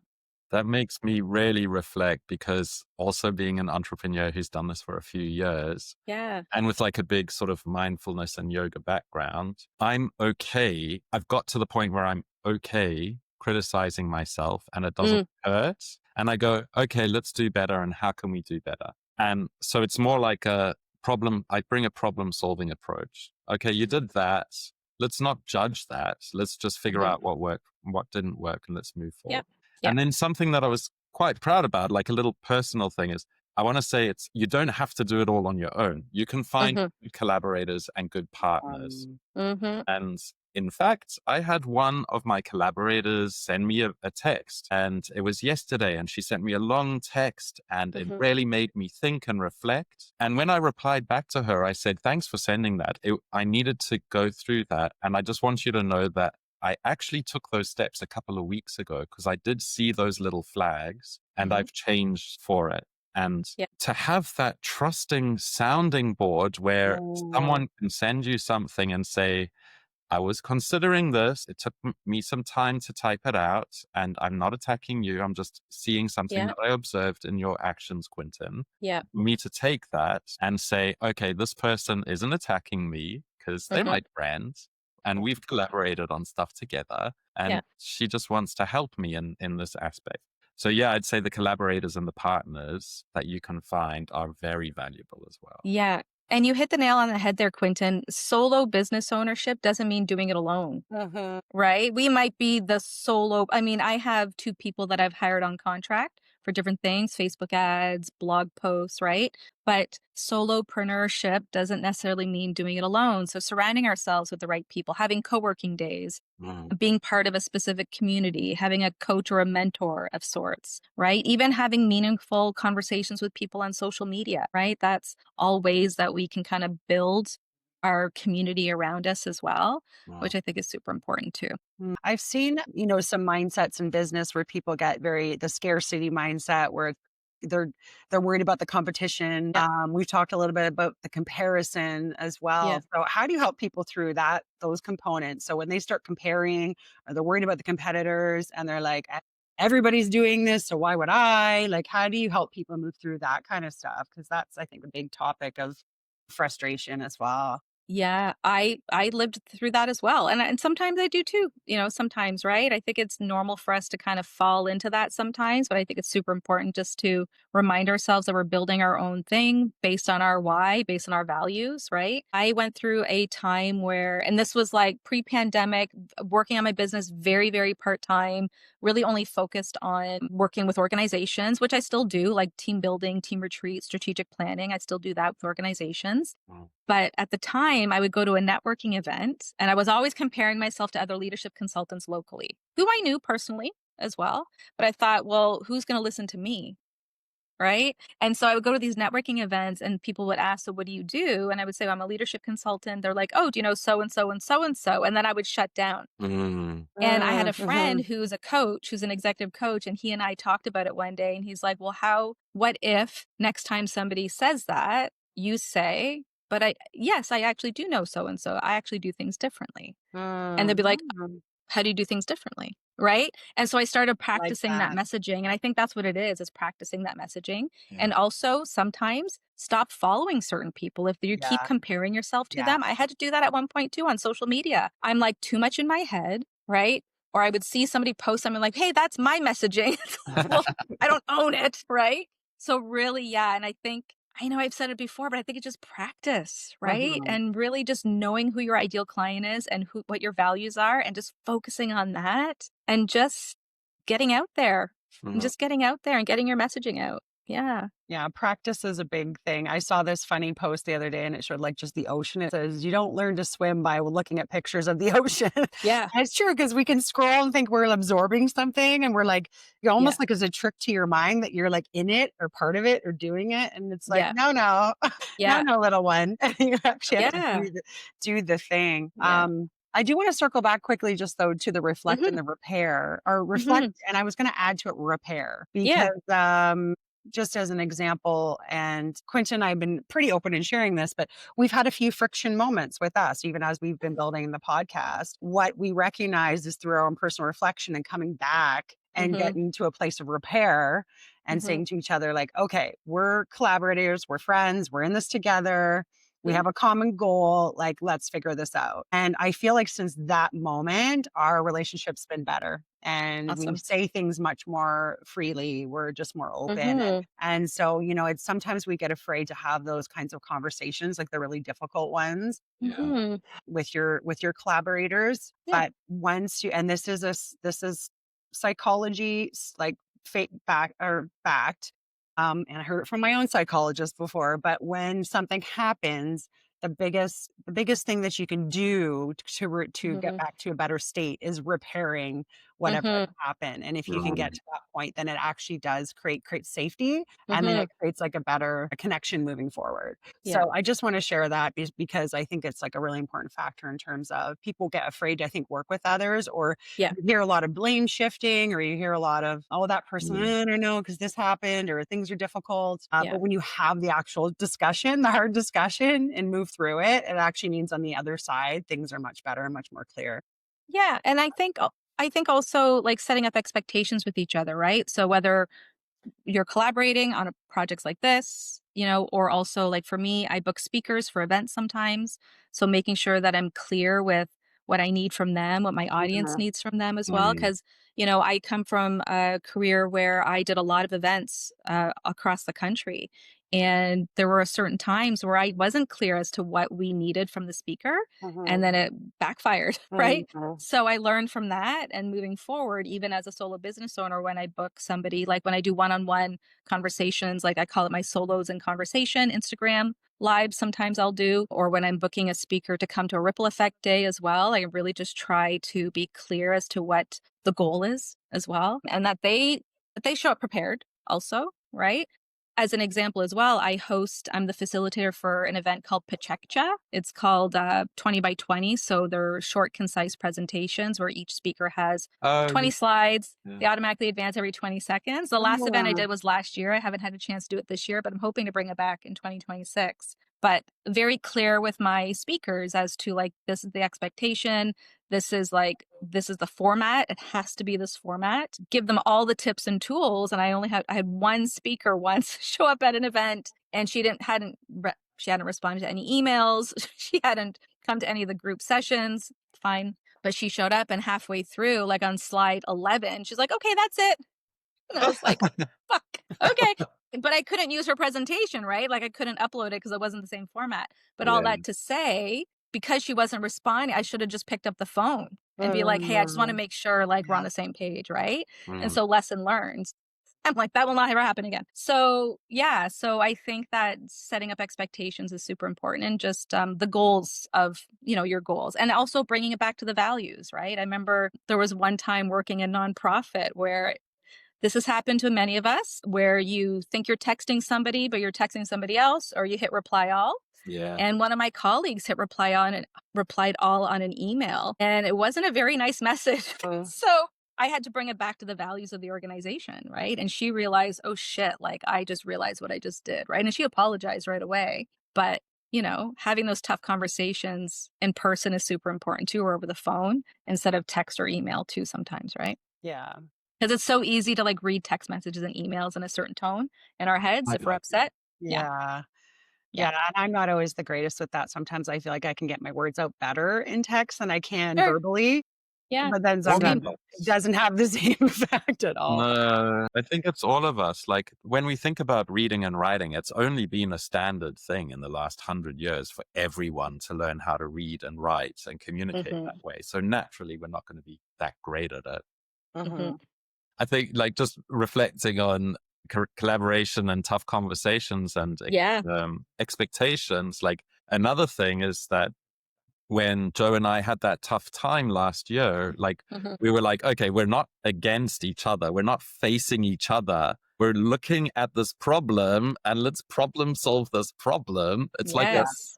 That makes me really reflect because also being an entrepreneur who's done this for a few years Yeah. and with like a big sort of mindfulness and yoga background, I'm okay. I've got to the point where I'm okay criticizing myself and it Mm, doesn't hurt. And I go, okay, let's do better. And how can we do better? And so it's more like a problem. I bring a problem solving approach. Okay, you did that. Let's not judge that. Let's just figure mhm. out what worked, what didn't work, and let's move Yeah. forward. Yeah. And then something that I was quite proud about, like a little personal thing, is I want to say it's you don't have to do it all on your own. You can find Mhm. good collaborators and good partners. Um, Mhm. And in fact, I had one of my collaborators send me a text, and it was yesterday. And she sent me a long text, and it Mhm. really made me think and reflect. And when I replied back to her, I said, "Thanks for sending that. I needed to go through that. And I just want you to know that I actually took those steps a couple of weeks ago because I did see those little flags and Mhm. I've changed for it." And Yeah. to have that trusting sounding board where oh, someone can send you something and say, I was considering this. It took me some time to type it out, and I'm not attacking you. I'm just seeing something Yeah. that I observed in your actions, Quentin. Yeah. Me to take that and say, okay, this person isn't attacking me because they're Mhm. my friend and we've collaborated on stuff together. Yeah. And she just wants to help me in this aspect. So, yeah, I'd say the collaborators and the partners that you can find are very valuable as well. Yeah. And you hit the nail on the head there, Quentin. Solo business ownership doesn't mean doing it alone, mhm. right? We might be the solo. I mean, I have two people that I've hired on contract for different things, Facebook ads, blog posts, right? But solopreneurship doesn't necessarily mean doing it alone. So surrounding ourselves with the right people, having co-working days, Mm, being part of a specific community, having a coach or a mentor of sorts, right? Even having meaningful conversations with people on social media, right? That's all ways that we can kind of build our community around us as well, mm, which I think is super important too. I've seen, some mindsets in business where people get the scarcity mindset where they're they're worried about the competition. Yeah. We've talked a little bit about the comparison as Yeah. well. So how do you help people through those components? So when they start comparing or they're worried about the competitors and they're like, everybody's doing this, so why would I? Like, how do you help people move through that kind of stuff? Because that's, I think, a big topic of frustration as well. Yeah, I lived through that as well, and sometimes I do too, sometimes, right? I think it's normal for us to kind of fall into that sometimes, but I think it's super important just to remind ourselves that we're building our own thing based on our why, based on our values, right? I went through a time where, and this was like pre-pandemic, working on my business very, very part-time, really only focused on working with organizations, which I still do, like team building, team retreat, strategic planning. I still do that with organizations. mm, But at the time, I would go to a networking event and I was always comparing myself to other leadership consultants locally, who I knew personally as well. But I thought, well, who's going to listen to me? Right. And so I would go to these networking events and people would ask, so what do you do? And I would say, I'm a leadership consultant. They're like, oh, do you know so and so and so and so? And then I would shut down. mm, And I had a Mhm. friend who's a coach, who's an executive coach, and he and I talked about it one day. And he's like, well, what if next time somebody says that, you say, but yes, I actually do know so and so. I actually do things differently. And they'd be like, Mhm. how do you do things differently? Right. And so I started Like practicing that that. messaging. And I think that's what it is practicing that messaging. yeah. And also sometimes stop following certain people. If you keep Yeah. comparing yourself to Yeah. them, I had to do that at one point too on social media. I'm like too much in my head. Right. Or I would see somebody post something like, hey, that's my messaging. Well, I don't own it. Right. So really, yeah. And I think, I know I've said it before, but I think it's just practice, right? Mhm. And really just knowing who your ideal client is and what your values are and just focusing on that and just getting out there and Mm, just getting out there and getting your messaging out. Yeah. Yeah, practice is a big thing. I saw this funny post the other day and it showed like just the ocean. It says, you don't learn to swim by looking at pictures of the ocean. And Yeah. it's true because we can scroll and think we're absorbing something and we're like, you're Yeah. almost like as a trick to your mind that you're like in it or part of it or doing it. And it's like, Yeah. no, no, no, Yeah. no, little one. You actually have to Yeah. do the thing. Yeah. I do want to circle back quickly just though to the reflect and Hmm. the repair or reflect. Hmm. And I was going to add to it repair Yeah. because, just as an example, and Quentin and I have been pretty open in sharing this, but we've had a few friction moments with us, even as we've been building the podcast. What we recognize is through our own personal reflection and coming back and Hmm. getting to a place of repair and Hmm. saying to each other, like, okay, we're collaborators, we're friends, we're in this together. We have a common goal. Like, let's figure this out. And I feel like since that moment, our relationship's been better. And we Awesome. say things much more freely. We're just more open. Mhm. And so, it's sometimes we get afraid to have those kinds of conversations, like the really difficult ones Mhm. with your collaborators. Yeah. But once you, and this is psychology, like fake back or fact, and I heard it from my own psychologist before, but when something happens, the biggest thing that you can do to get Mhm. back to a better state is repairing whatever has Mhm. happened. And if you can get Right. to that point, then it actually does create safety, and then Mhm. it creates like a better connection moving forward. Yeah. So I just want to share that because I think it's like a really important factor in terms of people get afraid to, I think, work with others, or Yeah. you hear a lot of blame shifting, or you hear a lot of, oh, that person, Mm. I don't know, because this happened, or things are difficult. Yeah. But when you have the actual discussion, the hard discussion, and move through it, it actually means on the other side, things are much better and much more clear. Yeah, and I think also, like, setting up expectations with each other, right? So whether you're collaborating on projects like this, or also like for me, I book speakers for events sometimes. So making sure that I'm clear with what I need from them, what my audience Mhm. needs from them as well. Mm. Cause, I come from a career where I did a lot of events across the country. And there were certain times where I wasn't clear as to what we needed from the speaker. And Mhm. then it backfired, right? Mhm. So I learned from that, and moving forward, even as a solo business owner, when I book somebody, like when I do one-on-one conversations, like I call it my solos in conversation, Instagram live sometimes I'll do, or when I'm booking a speaker to come to a ripple effect day as well, I really just try to be clear as to what the goal is as well, and that they show up prepared also, right? As an example as well, I'm the facilitator for an event called Pachekcha. It's called 20 by 20. So they're short, concise presentations where each speaker has Oh, 20 slides. yeah. They automatically advance every 20 seconds. The last event I Yeah. did was last year. I haven't had a chance to do it this year, but I'm hoping to bring it back in 2026. But very clear with my speakers as to, like, this is the expectation. This is the format. It has to be this format. Give them all the tips and tools. And I had one speaker once show up at an event, and she hadn't responded to any emails. She hadn't come to any of the group sessions. Fine. But she showed up, and halfway through, like on slide 11, she's like, okay, that's it. And I was like, fuck, okay. But I couldn't use her presentation, right? Like I couldn't upload it because it wasn't the same format. But all Yeah. that to say, because she wasn't responding, I should have just picked up the phone and be like, hey, I just want to Mhm. make sure, like, we're on Yeah. the same page, right? And Mm. so lesson learned. I'm like, that will not ever happen again. So yeah, so I think that setting up expectations is super important, and just the goals of, your goals, and also bringing it back to the values, right? I remember there was one time working a nonprofit where this has happened to many of us, where you think you're texting somebody, but you're texting somebody else, or you hit reply all. Yeah. And one of my colleagues hit reply on and replied all on an email. And it wasn't a very nice message. Mm. So I had to bring it back to the values of the organization, right? And she realized, oh shit, like I just realized what I just did, right? And she apologized right away. But, having those tough conversations in person is super important too, or over the phone instead of text or email too sometimes, right? Yeah. Because it's so easy to, like, read text messages and emails in a certain tone in our heads I if we're agree. upset. Yeah, Yeah. yeah. Yeah, and I'm not always the greatest with that. Sometimes I feel like I can get my words out better in text than I can Sure. verbally, Yeah. but then All sometimes of it us. doesn't have the same effect at all. No, I think it's all of us. Like when we think about reading and writing, it's only been a standard thing in the last 100 years for everyone to learn how to read and write and communicate that Mhm, way. So naturally, we're not going to be that great at it. mhm. Mhm. I think like just reflecting on collaboration and tough conversations and Yeah. expectations. Like another thing is that when Joe and I had that tough time last year, like Mhm. we were like, okay, we're not against each other. We're not facing each other. We're looking at this problem and let's problem solve this problem. It's like Yeah, Yes.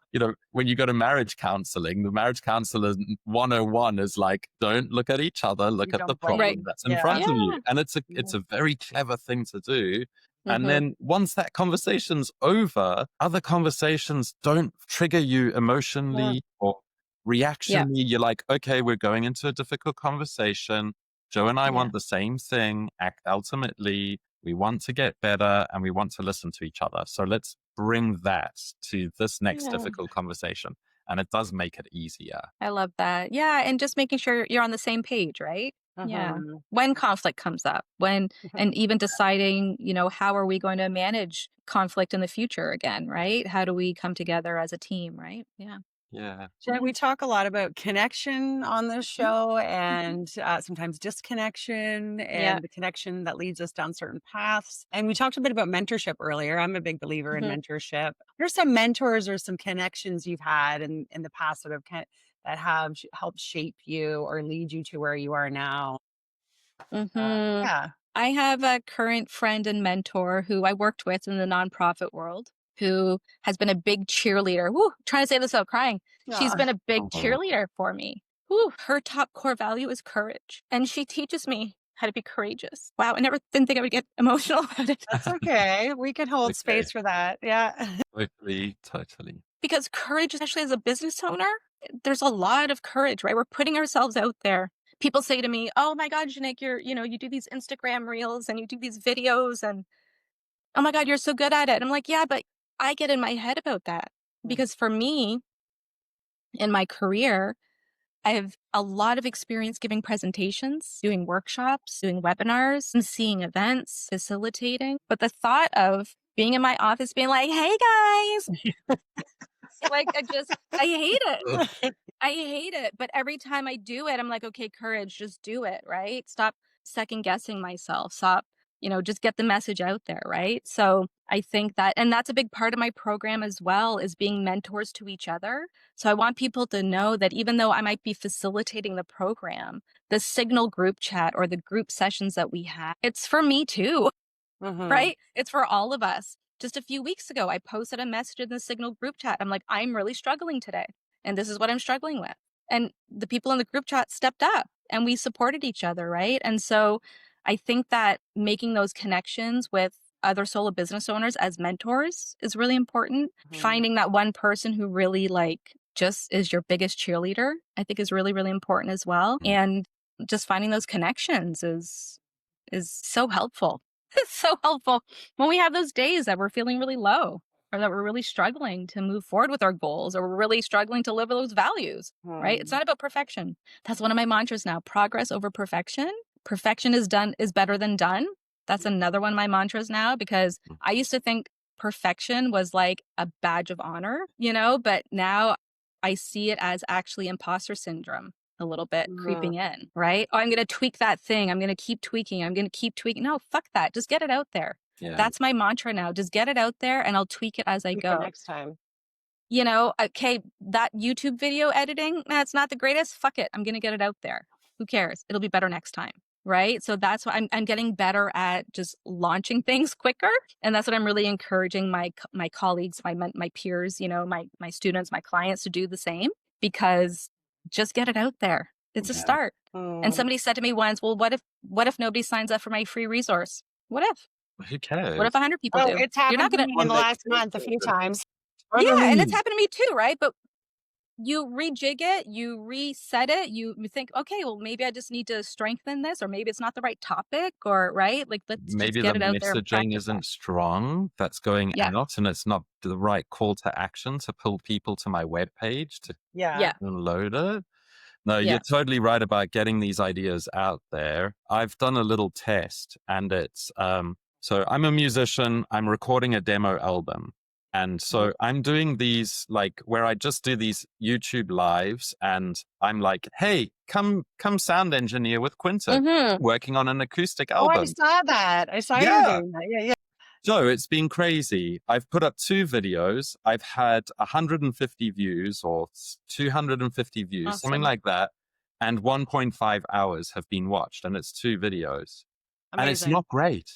when you go to marriage counseling, the marriage counselor 101 is like, don't look at each other, look you at the don't Right. problem blame. that's in Yeah. front of you. Yeah. And it's a Yeah. it's a very clever thing to do. And Mhm. then once that conversation's over, other conversations don't trigger you Yeah. emotionally or Yeah. reactionally. You're like, okay, we're going into a difficult conversation. Joe and I Yeah. want the same thing. Ultimately, we want to get better and we want to listen to each other. So let's bring that to this next Yeah. difficult conversation. And it does make it easier. I love that. Yeah, and just making sure you're on the same page, right? Yeah. Uh-huh. When conflict comes up, and even deciding, how are we going to manage conflict in the future again, right? How do we come together as a team, right? Yeah. Yeah. Jen, we talk a lot about connection on this Mhm. show Mhm. and sometimes disconnection Yeah. and the connection that leads us down certain paths. And we talked a bit about mentorship earlier. I'm a big believer in Mhm. mentorship. What are some mentors or some connections you've had in the past that have helped shape you or lead you to where you are now? Mhm. Yeah. I have a current friend and mentor who I worked with in the nonprofit world who has been a big cheerleader. Woo, trying to say this without crying. She's Yeah. been a big Oh, cheerleader for me. Woo, her top core value is courage. And she teaches me how to be courageous. Wow, I never didn't think I would get emotional about it. That's okay. We can hold okay. space for that. Yeah. Totally, totally. Because courage, especially as a business owner, there's a lot of courage, right? We're putting ourselves out there. People say to me, "Oh my God, Janic, you do these Instagram reels and you do these videos and oh my God, you're so good at it." I'm like, "Yeah, but I get in my head about that." Because for me, in my career, I have a lot of experience giving presentations, doing workshops, doing webinars, and seeing events, facilitating. But the thought of being in my office being like, "Hey guys," like I hate it. I hate it, but every time I do it, I'm like, "Okay, courage, just do it," right? Stop second guessing myself. Stop, just get the message out there, right? So, I think that and that's a big part of my program as well is being mentors to each other. So, I want people to know that even though I might be facilitating the program, the Signal group chat or the group sessions that we have, it's for me too. Hmm. Right? It's for all of us. Just a few weeks ago, I posted a message in the Signal group chat. I'm like, "I'm really struggling today, and this is what I'm struggling with." And the people in the group chat stepped up and we supported each other, right? And so I think that making those connections with other solo business owners as mentors is really important. Finding that one person who really just is your biggest cheerleader, I think is really, really important as well. Mm. And just finding those connections is so helpful. It's so helpful when we have those days that we're feeling really low or that we're really struggling to move forward with our goals or we're really struggling to live those values, right? It's Hmm. not about perfection. That's one of my mantras now. Progress over perfection. Perfection is better than done. That's another one of my mantras now because I used to think perfection was like a badge of honor, but now I see it as actually imposter syndrome a little bit Hmm. creeping in, right? "Oh, I'm gonna tweak that thing. I'm gonna keep tweaking. I'm gonna keep tweaking." No, fuck that. Just get it out there. Yeah. That's my mantra now. Just get it out there and I'll tweak it as I For go. next time. Okay, that YouTube video editing, that's not the greatest. Fuck it. I'm gonna get it out there. Who cares? It'll be better next time. Right. So that's why I'm getting better at just launching things quicker. And that's what I'm really encouraging my colleagues, my peers, my students, my clients to do the same because just get it out there. It's a Yeah. start. And Mm. somebody said to me once, "Well, what if nobody signs up for my free resource?" What if? Who What if cares? 100 people Oh, do? it's You're happened not to going to me in One the day. last month a few times. Or Yeah, the and it's lead. happened to me too, right? But you rejig it, you reset it, you think, "Okay, well, maybe I just need to strengthen this, or maybe it's not the right topic," or right? Like, let's just Maybe the get it out there and messaging practice that. isn't strong that's going Yeah, out and it's not the right call to action to pull people to my webpage to Yeah. yeah, download it. No, you're yeah. totally right about getting these ideas out there. I've done a little test and it's so I'm a musician, I'm recording a demo album. And Mhm. so I'm doing these like where I just do these YouTube lives and I'm like, "Hey, come sound engineer with Quinta, Mhm. working on an acoustic Oh, I album." saw that. I saw you were Yeah. doing that. Yeah, yeah. So it's been crazy. I've put up 2 videos. I've had 150 views or 250 views, something Awesome. like that. And 1.5 hours have been watched. And it's 2 videos. And it's Amazing. not great.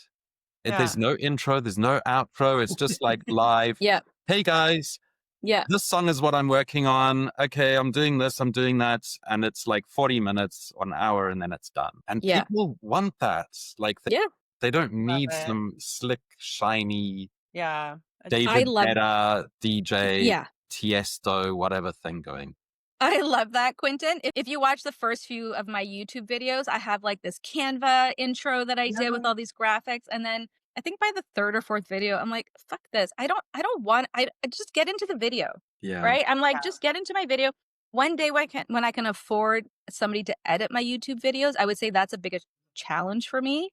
There's Yeah. no intro, there's no outro. It's just like live. Yeah, Hey guys, yeah, this song is what I'm working on. Okay, I'm doing this, I'm doing that. And it's like 40 minutes or an hour and then it's done. And yeah, people want that. Like yeah. they don't Love need it. some slick, shiny Yeah. I David love Guetta, DJ, yeah. Tiesto, whatever thing going. I love that, Quentin. If you watch the first few of my YouTube videos, I have like this Canva intro that I did with all these graphics. And then I think by the third or fourth video, I'm like, fuck this. I don't want, I just get into the video, Yeah. right? I'm like, Yeah. just get into my video. One day when I can afford somebody to edit my YouTube videos, I would say that's a biggest challenge for me.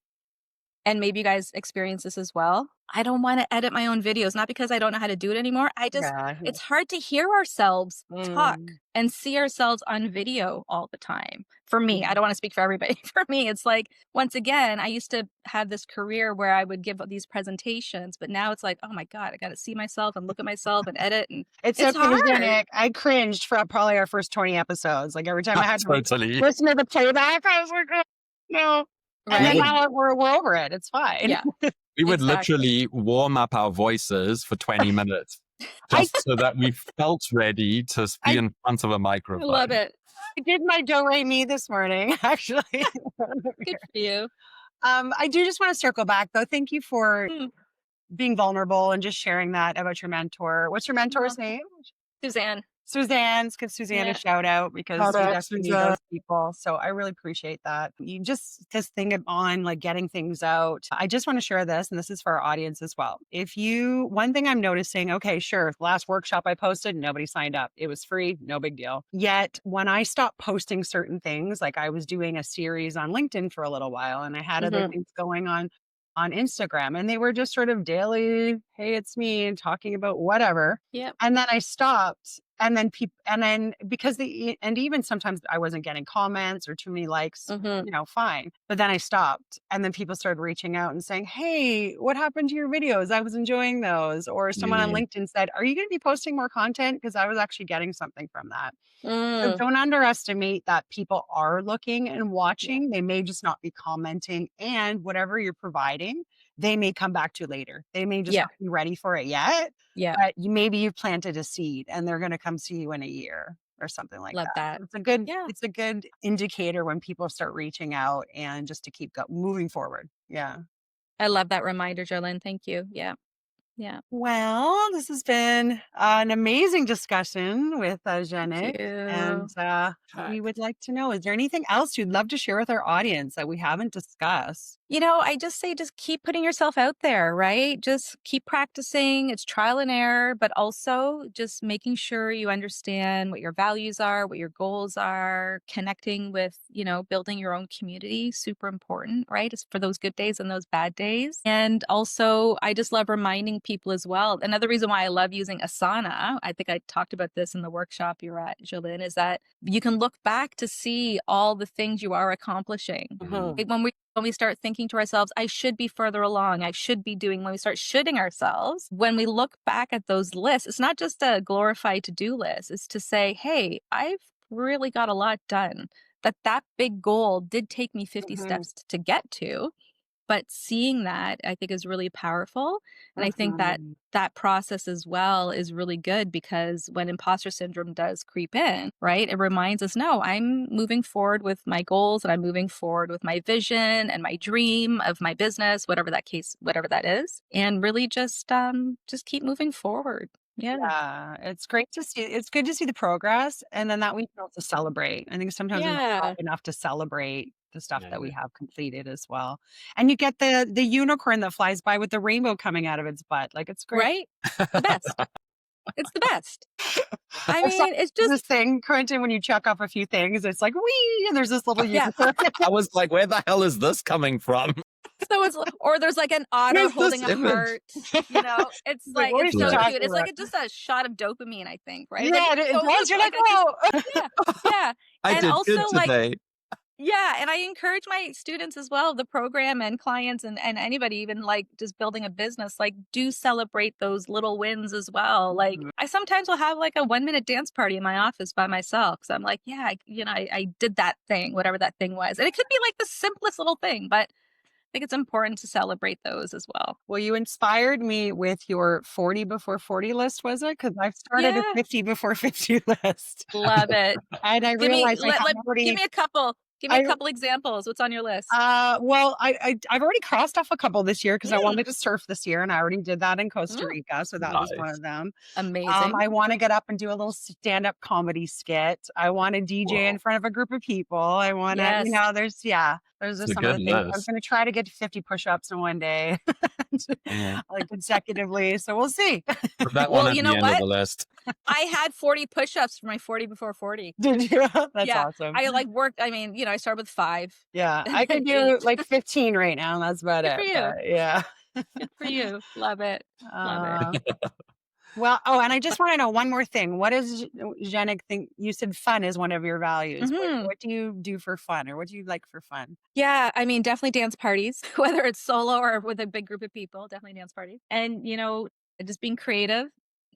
And maybe you guys experience this as well. I don't want to edit my own videos, not because I don't know how to do it anymore. Yeah. It's hard to hear ourselves talk Mm. and see ourselves on video all the time. For me, I don't want to speak for everybody. For me, it's like, once again, I used to have this career where I would give these presentations, but now it's like, oh my God, I got to see myself and look at myself and edit. And It's it's okay, hard. Janic. I cringed for probably our first 20 episodes. Like every time I had to Totally. listen to the playback, I was like, oh, no. And then Right? now we're over it. It's fine. Yeah, We would exactly. literally warm up our voices for 20 minutes I, just so that we felt ready to be I, in front of a I microphone. love it. I did my do re mi this morning, actually. Good for you. I do just want to circle back though. Thank you for Mm. being vulnerable and just sharing that about your mentor. What's your mentor's name? Suzanne. Suzanne's. Give Suzanne a Yeah. shout out because Shout we out, definitely need Suzanne. those people. So I really appreciate that. You just this thing on like getting things out. I just want to share this, and this is for our audience as well. One thing I'm noticing, okay, sure, last workshop I posted, nobody signed up. It was free, no big deal. Yet when I stopped posting certain things, like I was doing a series on LinkedIn for a little while, and I had other things going on Instagram, and they were just sort of daily, hey, it's me, and talking about whatever. Yep. And then I stopped. And then and even sometimes I wasn't getting comments or too many likes, fine. But then I stopped. And then people started reaching out and saying, hey, what happened to your videos? I was enjoying those. Or someone on Yeah. LinkedIn said, are you going to be posting more content? Because I was actually getting something from that. So Mm. don't underestimate that people are looking and watching. They may just not be commenting. And whatever you're providing, they may come back to later. They may just Yeah. not be ready for it yet. Yeah. But maybe you've planted a seed and they're going to come see you in a year or something like Love that. that. It's a good, Yeah. it's a good indicator when people start reaching out and just to keep moving forward. Yeah. I love that reminder, Jolene. Thank you. Yeah. Yeah. Well, this has been an amazing discussion with Thank Janic. you. And we would like to know, is there anything else you'd love to share with our audience that we haven't discussed? I just say just keep putting yourself out there, right? Just keep practicing. It's trial and error, but also just making sure you understand what your values are, what your goals are, connecting with, building your own community, super important, right? It's for those good days and those bad days. And also, I just love reminding people as well. Another reason why I love using Asana, I think I talked about this in the workshop you're at, Jolene, is that you can look back to see all the things you are accomplishing. Like when we start thinking to ourselves, I should be further along, I should be doing, when we start shooting ourselves, when we look back at those lists, it's not just a glorified to-do list. It's to say, hey, I've really got a lot done. That big goal did take me 50 steps to get to. But seeing that, I think, is really powerful. And I think that process as well is really good because when imposter syndrome does creep in, right, it reminds us, no, I'm moving forward with my goals and I'm moving forward with my vision and my dream of my business, whatever that is. And really just keep moving forward. Yeah. Yeah, it's great to see. It's good to see the progress. And then that we can also celebrate. I think sometimes we don't Yeah. talk enough to celebrate the stuff that we Yeah. have completed as well. And you get the unicorn that flies by with the rainbow coming out of its butt. Like it's great. Right? The best. It's the best. I I saw mean, it's just, this thing, Quentin, when you check off a few things, it's like, wee, and there's this little yeah. unicorn. I was like, where the hell is this coming from? So or there's like an otter Where's holding this a image? heart, It's like, what it's are you so talking cute. It's about? like just a shot of dopamine, I think, right? Yeah, Like, it so does. You're like, I oh. yeah. I And did also good today. yeah, and I encourage my students as well, the program and clients and anybody even like just building a business, like do celebrate those little wins as well. Like I sometimes will have like a 1-minute dance party in my office by myself. So I'm like, yeah, I did that thing, whatever that thing was. And it could be like the simplest little thing, but I think it's important to celebrate those as well. Well, you inspired me with your 40 before 40 list, was it? Because I've started a Yeah. 50 before 50 list. Love it. And I Give me realized I have give already me a couple. Give me a couple examples. What's on your list? Well, I've already crossed off a couple this year because I Mm. wanted to surf this year, and I already did that in Costa Mm. Rica, so that was one Nice. of them. Amazing. I want to get up and do a little stand-up comedy skit. I want to DJ in Whoa. front of a group of people. I want to, Yes. there's It's just a some of good the things. I'm list. going to try to get to 50 push-ups in one day, Yeah. like consecutively. So we'll see. Put that Well, one at you the know end of what? the list. I had 40 push-ups for my 40 before 40. Did you? That's Yeah. awesome. I worked, I started with 5. Yeah, and I then can do 8. like 15 right now, and that's about Good it. for you. But yeah. Good for you. Love it. Love it. Well, and I just want to know one more thing. What does Janic think? You said fun is one of your values. Mhm. What do you do for fun, or what do you like for fun? Yeah, definitely dance parties, whether it's solo or with a big group of people, definitely dance parties. And, just being creative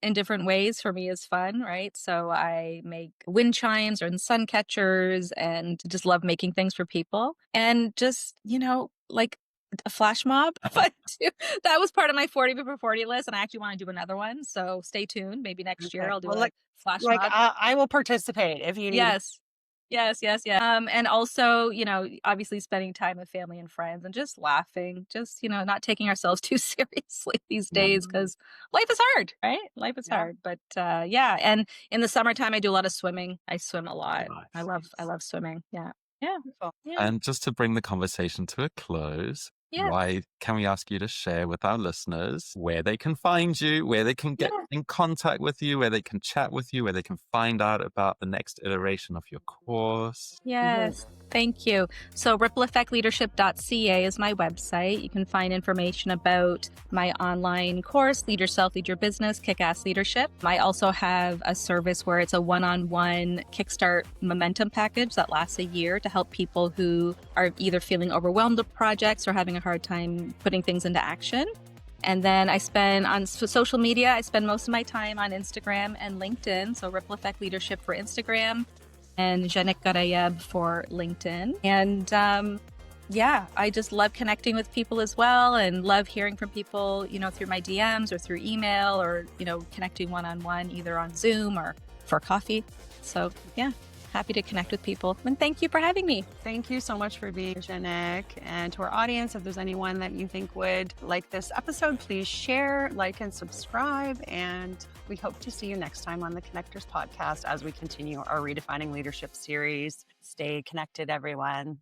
in different ways for me is fun, right? So I make wind chimes and sun catchers and just love making things for people. And just, like a flash mob. But that was part of my 40 before 40 list. And I actually want to do another one. So stay tuned. Maybe next year Okay. I'll do Well, a flash like mob. I will participate if you need. Yes. Yes, yes, yes. And also, obviously spending time with family and friends and just laughing, just, not taking ourselves too seriously these days because life is hard, right? Life is Yeah. hard. But yeah. And in the summertime, I do a lot of swimming. I swim a lot. Nice. I love swimming. Yeah. Yeah. Yeah. And just to bring the conversation to a close, Yeah. why can we ask you to share with our listeners where they can find you, where they can get in contact with you, where they can chat with you, where they can find out about the next iteration of your course? Yes, thank you. So rippleeffectleadership.ca is my website. You can find information about my online course, Lead Yourself, Lead Your Business, Kickass Leadership. I also have a service where it's a one-on-one Kickstart momentum package that lasts a year to help people who are either feeling overwhelmed with projects or having a hard time putting things into action. And then I spend on social media, I spend most of my time on Instagram and LinkedIn. So Ripple Effect Leadership for Instagram and Janic Gorayeb for LinkedIn. And I just love connecting with people as well and love hearing from people, through my DMs or through email or, connecting one-on-one, either on Zoom or for coffee. So yeah, happy to connect with people. And thank you for having me. Thank you so much for being Janic. And to our audience, if there's anyone that you think would like this episode, please share, like, and subscribe. And we hope to see you next time on the Connectors podcast as we continue our Redefining Leadership series. Stay connected, everyone.